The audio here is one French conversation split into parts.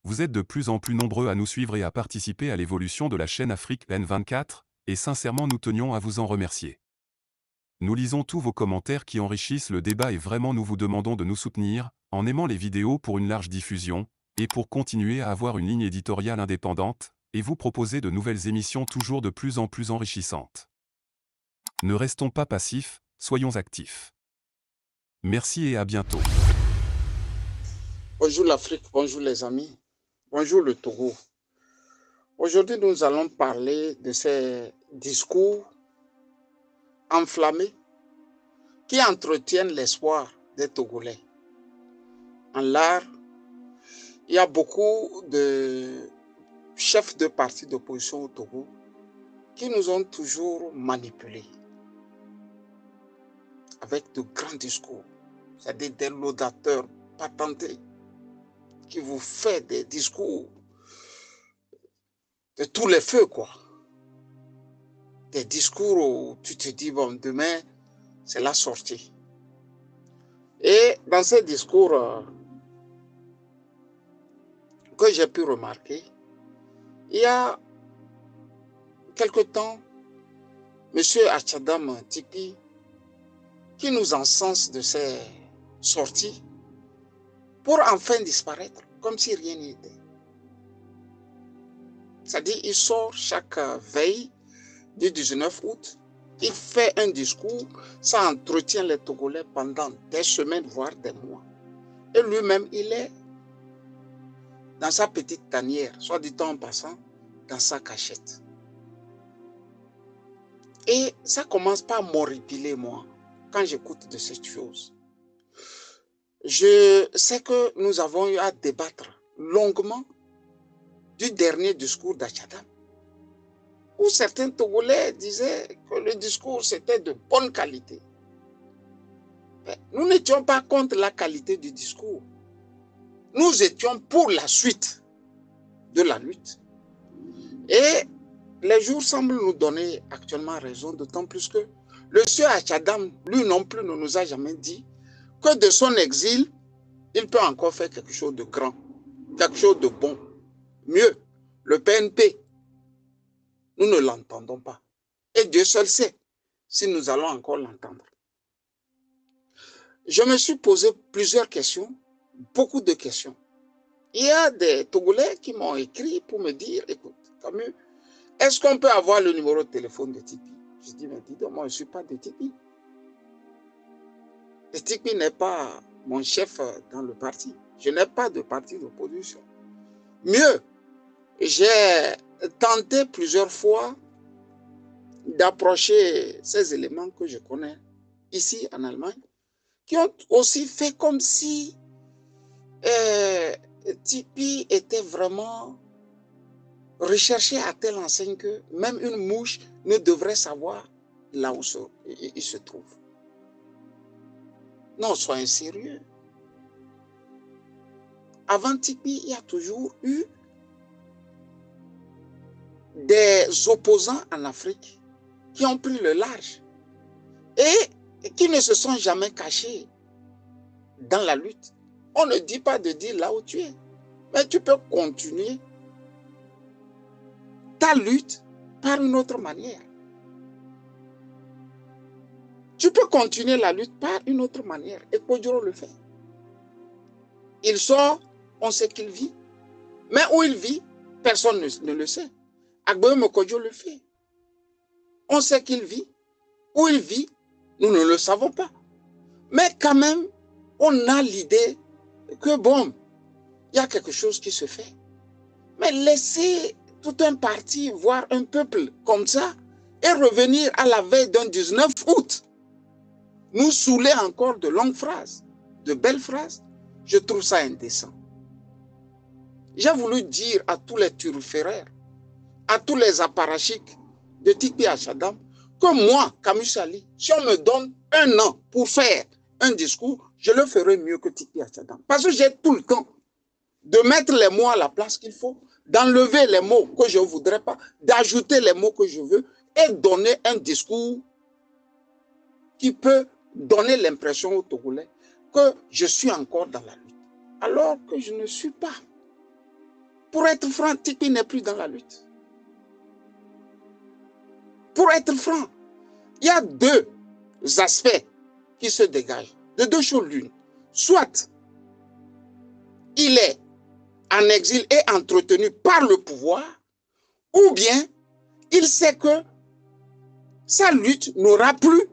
Vous êtes de plus en plus nombreux à nous suivre et à participer à l'évolution de la chaîne Afrique N24, et sincèrement nous tenions à vous en remercier. Nous lisons tous vos commentaires qui enrichissent le débat et vraiment nous vous demandons de nous soutenir, en aimant les vidéos pour une large diffusion, et pour continuer à avoir une ligne éditoriale indépendante, et vous proposer de nouvelles émissions toujours de plus en plus enrichissantes. Ne restons pas passifs, soyons actifs. Merci et à bientôt. Bonjour l'Afrique, bonjour les amis, bonjour le Togo. Aujourd'hui, nous allons parler de ces discours enflammés qui entretiennent l'espoir des Togolais. En l'art, il y a beaucoup de chefs de partis d'opposition au Togo qui nous ont toujours manipulés avec de grands discours, c'est-à-dire des laudateurs patentés qui vous fait des discours de tous les feux, quoi. Des discours où tu te dis, bon, demain, c'est la sortie. Et dans ces discours que j'ai pu remarquer, il y a quelque temps, M. Achadam Tipi, qui nous encense de ses sorties pour enfin disparaître, comme si rien n'était. C'est-à-dire, il sort chaque veille du 19 août, il fait un discours, ça entretient les Togolais pendant des semaines, voire des mois. Et lui-même, il est dans sa petite tanière, soit dit en passant, dans sa cachette. Et ça commence par m'horripiler, moi, quand j'écoute de cette chose. Je sais que nous avons eu à débattre longuement du dernier discours d'Achadam, où certains Togolais disaient que le discours c'était de bonne qualité. Mais nous n'étions pas contre la qualité du discours. Nous étions pour la suite de la lutte. Et les jours semblent nous donner actuellement raison, d'autant plus que le sieur Achadam, lui non plus, ne nous a jamais dit que de son exil, il peut encore faire quelque chose de grand, quelque chose de bon. Mieux, le PNP, nous ne l'entendons pas. Et Dieu seul sait si nous allons encore l'entendre. Je me suis posé plusieurs questions, beaucoup de questions. Il y a des Togolais qui m'ont écrit pour me dire, écoute, Camus, est-ce qu'on peut avoir le numéro de téléphone de Tipi? Je dis, mais dis donc, moi je ne suis pas de Tipi. Et Tipi n'est pas mon chef dans le parti. Je n'ai pas de parti d'opposition. Mieux, j'ai tenté plusieurs fois d'approcher ces éléments que je connais ici en Allemagne, qui ont aussi fait comme si Tipi était vraiment recherché à telle enseigne que même une mouche ne devrait savoir là où il se trouve. Non, soyons sérieux. Avant Tipi, il y a toujours eu des opposants en Afrique qui ont pris le large et qui ne se sont jamais cachés dans la lutte. On ne dit pas de dire là où tu es, mais tu peux continuer ta lutte par une autre manière. Tu peux continuer la lutte par une autre manière. Et Kodjoro le fait. Il sort, on sait qu'il vit. Mais où il vit, personne ne le sait. Agboyome Kodjo le fait. On sait qu'il vit. Où il vit, nous ne le savons pas. Mais quand même, on a l'idée que bon, il y a quelque chose qui se fait. Mais laisser tout un parti, voire un peuple comme ça, et revenir à la veille d'un 19 août, nous saouler encore de longues phrases, de belles phrases, je trouve ça indécent. J'ai voulu dire à tous les turiféraires, à tous les apparatchiks de Tipi Achadam, que moi, Camus Sali, si on me donne un an pour faire un discours, je le ferai mieux que Tipi Achadam. Parce que j'ai tout le temps de mettre les mots à la place qu'il faut, d'enlever les mots que je ne voudrais pas, d'ajouter les mots que je veux et donner un discours qui peut donner l'impression aux Togolais que je suis encore dans la lutte, alors que je ne suis pas. pour être franc, Tikpi n'est plus dans la lutte. Pour être franc, il y a deux aspects qui se dégagent. De deux choses l'une. Soit il est en exil et entretenu par le pouvoir, ou bien il sait que sa lutte n'aura plus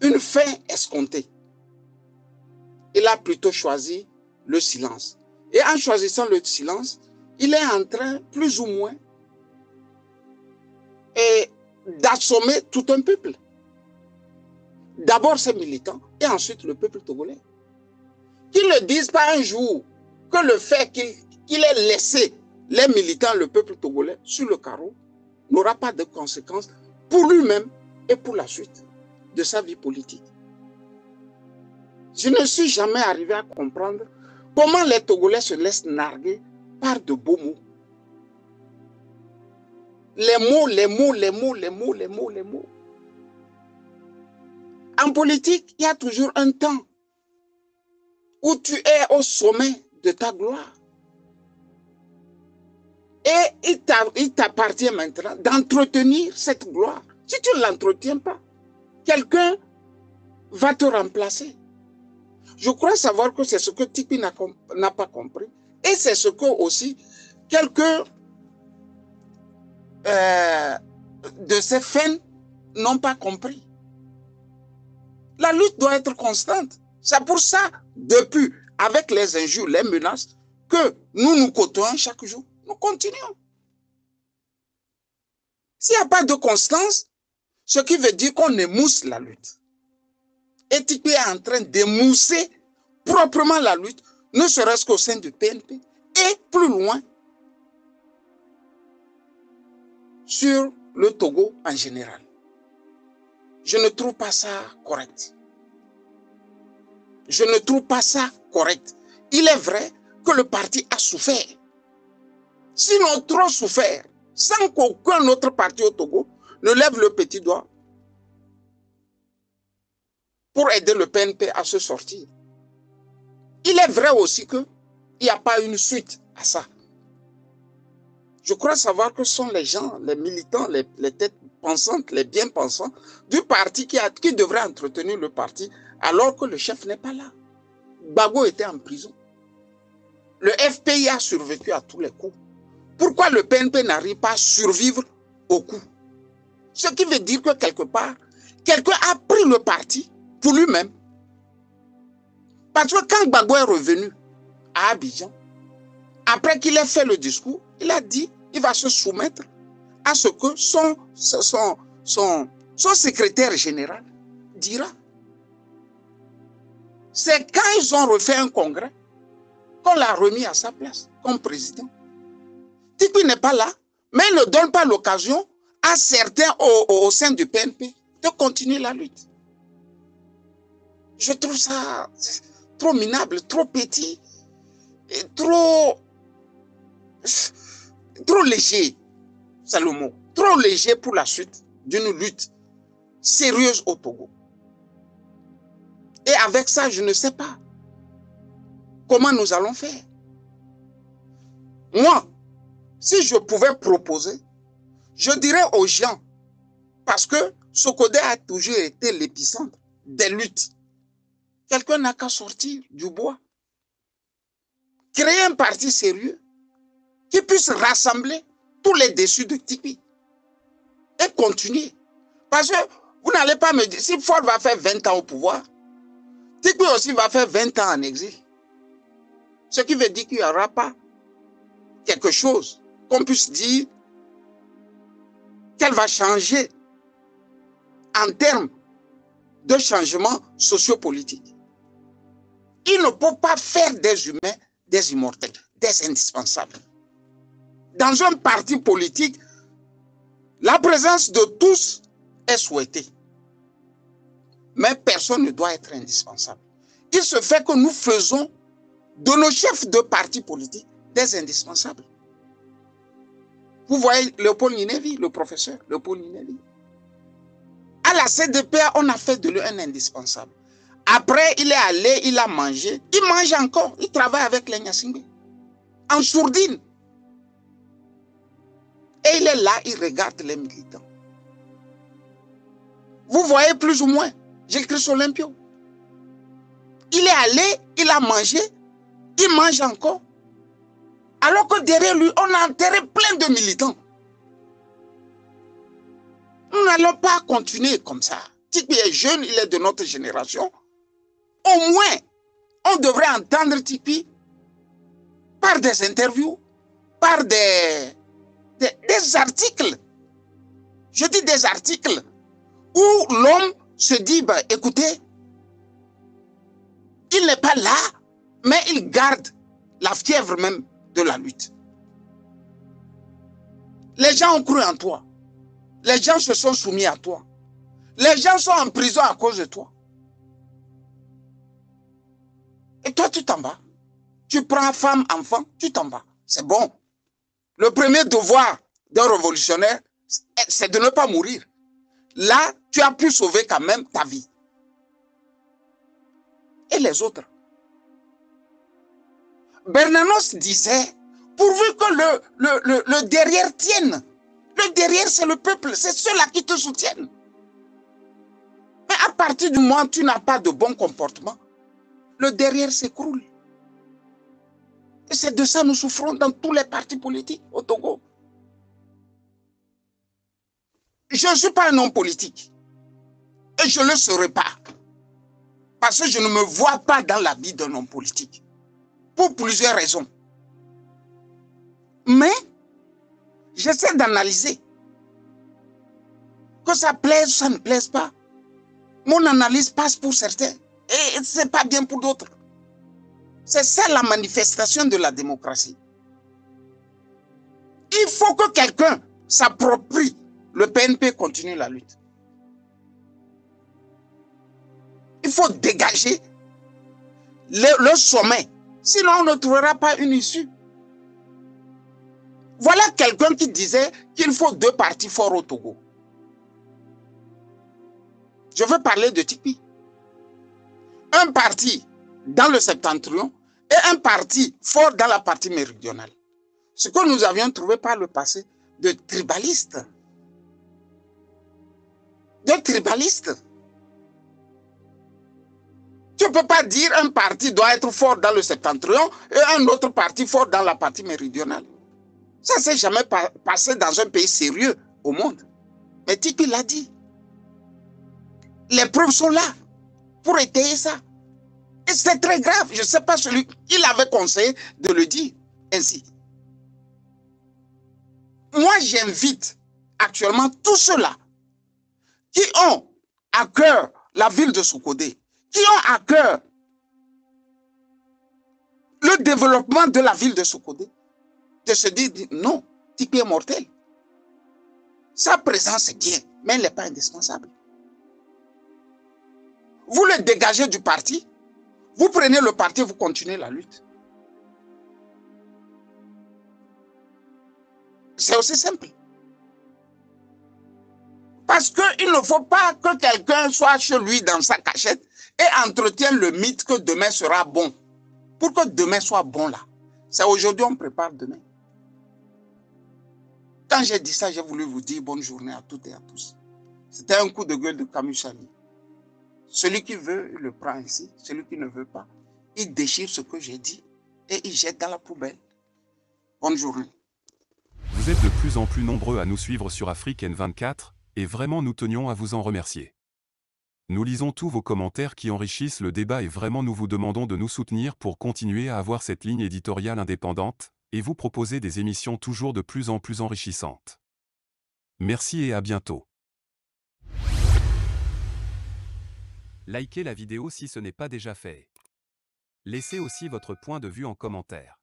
une fin escomptée. Il a plutôt choisi le silence. Et en choisissant le silence, il est en train, plus ou moins, d'assommer tout un peuple. D'abord ses militants et ensuite le peuple togolais. Qu'ils ne disent pas un jour que le fait qu'il ait laissé les militants, le peuple togolais, sur le carreau, n'aura pas de conséquences pour lui-même et pour la suite de sa vie politique. Je ne suis jamais arrivé à comprendre comment les Togolais se laissent narguer par de beaux mots. Les mots, les mots, les mots, les mots, les mots, les mots. En politique, il y a toujours un temps où tu es au sommet de ta gloire. Et il t'appartient maintenant d'entretenir cette gloire. Si tu ne l'entretiens pas, quelqu'un va te remplacer. Je crois savoir que c'est ce que Tikpi n'a pas compris. Et c'est ce que aussi quelques de ces fins n'ont pas compris. La lutte doit être constante. C'est pour ça, depuis, avec les injures, les menaces, que nous nous côtoyons chaque jour. Nous continuons. S'il n'y a pas de constance, ce qui veut dire qu'on émousse la lutte. Et Tikpi est en train d'émousser proprement la lutte, ne serait-ce qu'au sein du PNP, et plus loin, sur le Togo en général. Je ne trouve pas ça correct. Je ne trouve pas ça correct. Il est vrai que le parti a souffert. Sinon, trop souffert, sans qu'aucun autre parti au Togo ne lève le petit doigt pour aider le PNP à se sortir. Il est vrai aussi qu'il n'y a pas une suite à ça. Je crois savoir que ce sont les gens, les militants, les têtes pensantes, les bien pensants du parti qui devraient entretenir le parti alors que le chef n'est pas là. Gbagbo était en prison. Le FPI a survécu à tous les coups. Pourquoi le PNP n'arrive pas à survivre au coup? Ce qui veut dire que quelque part, quelqu'un a pris le parti pour lui-même. Parce que quand Gbagbo est revenu à Abidjan, après qu'il ait fait le discours, il a dit qu'il va se soumettre à ce que son secrétaire général dira. C'est quand ils ont refait un congrès qu'on l'a remis à sa place comme président. Tikpi n'est pas là, mais il ne donne pas l'occasion à certains au sein du PNP de continuer la lutte. Je trouve ça trop minable, trop petit, et trop léger, c'est le mot, trop léger pour la suite d'une lutte sérieuse au Togo. Et avec ça, je ne sais pas comment nous allons faire. Moi, si je pouvais proposer, je dirais aux gens, parce que Sokodé a toujours été l'épicentre des luttes, quelqu'un n'a qu'à sortir du bois, créer un parti sérieux qui puisse rassembler tous les déçus de Tikpi et continuer. Parce que vous n'allez pas me dire, si Ford va faire 20 ans au pouvoir, Tikpi aussi va faire 20 ans en exil. Ce qui veut dire qu'il n'y aura pas quelque chose qu'on puisse dire qu'elle va changer en termes de changement sociopolitique. Il ne peut pas faire des humains des immortels, des indispensables. Dans un parti politique, la présence de tous est souhaitée. Mais personne ne doit être indispensable. Il se fait que nous faisons de nos chefs de parti politique des indispensables. Vous voyez Léopold Ninevi, le professeur Léopold Ninevi. À la CDPA, on a fait de lui un indispensable. Après, il est allé, il a mangé. Il mange encore. Il travaille avec les Nyasingbe. en sourdine. Et il est là, il regarde les militants. Vous voyez plus ou moins, Gilles-Christ Olympio. Il est allé, il a mangé, il mange encore. Alors que derrière lui, on a enterré plein de militants. Nous n'allons pas continuer comme ça. Tikpi est jeune, il est de notre génération. Au moins, on devrait entendre Tikpi par des interviews, par des articles. Je dis des articles où l'homme se dit, bah, écoutez, il n'est pas là, mais il garde la fièvre même de la lutte. Les gens ont cru en toi. Les gens se sont soumis à toi. Les gens sont en prison à cause de toi. Et toi, tu t'en vas. Tu prends femme, enfant, tu t'en vas. C'est bon. Le premier devoir d'un révolutionnaire, c'est de ne pas mourir. Là, tu as pu sauver quand même ta vie. Et les autres. Bernanos disait, pourvu que le derrière tienne. Le derrière, c'est le peuple. C'est ceux-là qui te soutiennent. Mais à partir du moment où tu n'as pas de bon comportement, le derrière s'écroule. Et c'est de ça que nous souffrons dans tous les partis politiques au Togo. Je ne suis pas un homme politique. Et je ne le serai pas. Parce que je ne me vois pas dans la vie d'un homme politique. Pour plusieurs raisons. Mais, j'essaie d'analyser. Que ça plaise ou ça ne plaise pas. Mon analyse passe pour certains. Et ce n'est pas bien pour d'autres. C'est ça la manifestation de la démocratie. Il faut que quelqu'un s'approprie. Le PNP continue la lutte. Il faut dégager le sommet. Sinon, on ne trouvera pas une issue. Voilà quelqu'un qui disait qu'il faut 2 partis forts au Togo. Je veux parler de Tikpi. Un parti dans le septentrion et un parti fort dans la partie méridionale. Ce que nous avions trouvé par le passé de tribalistes. De tribalistes. Tu ne peux pas dire un parti doit être fort dans le septentrion et un autre parti fort dans la partie méridionale. Ça ne s'est jamais passé dans un pays sérieux au monde. Mais Tikpi l'a dit. Les preuves sont là pour étayer ça. Et c'est très grave. Je ne sais pas celui qui l'avait conseillé de le dire ainsi. Moi, j'invite actuellement tous ceux-là qui ont à cœur la ville de Soukodé, qui ont à cœur le développement de la ville de Soukodé, de se dire non, Tikpi est mortel. Sa présence est bien, mais elle n'est pas indispensable. Vous le dégagez du parti, vous prenez le parti, vous continuez la lutte. C'est aussi simple. Parce qu'il ne faut pas que quelqu'un soit chez lui dans sa cachette et entretienne le mythe que demain sera bon. Pour que demain soit bon là, c'est aujourd'hui on prépare demain. Quand j'ai dit ça, j'ai voulu vous dire bonne journée à toutes et à tous. C'était un coup de gueule de Camus Sali. Celui qui veut, il le prend ici. Celui qui ne veut pas, il déchire ce que j'ai dit et il jette dans la poubelle. Bonne journée. Vous êtes de plus en plus nombreux à nous suivre sur Afrique N24 et vraiment nous tenions à vous en remercier. Nous lisons tous vos commentaires qui enrichissent le débat et vraiment nous vous demandons de nous soutenir pour continuer à avoir cette ligne éditoriale indépendante et vous proposer des émissions toujours de plus en plus enrichissantes. Merci et à bientôt. Likez la vidéo si ce n'est pas déjà fait. Laissez aussi votre point de vue en commentaire.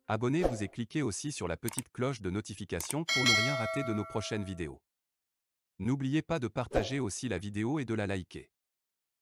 Abonnez-vous et cliquez aussi sur la petite cloche de notification pour ne rien rater de nos prochaines vidéos. N'oubliez pas de partager aussi la vidéo et de la liker.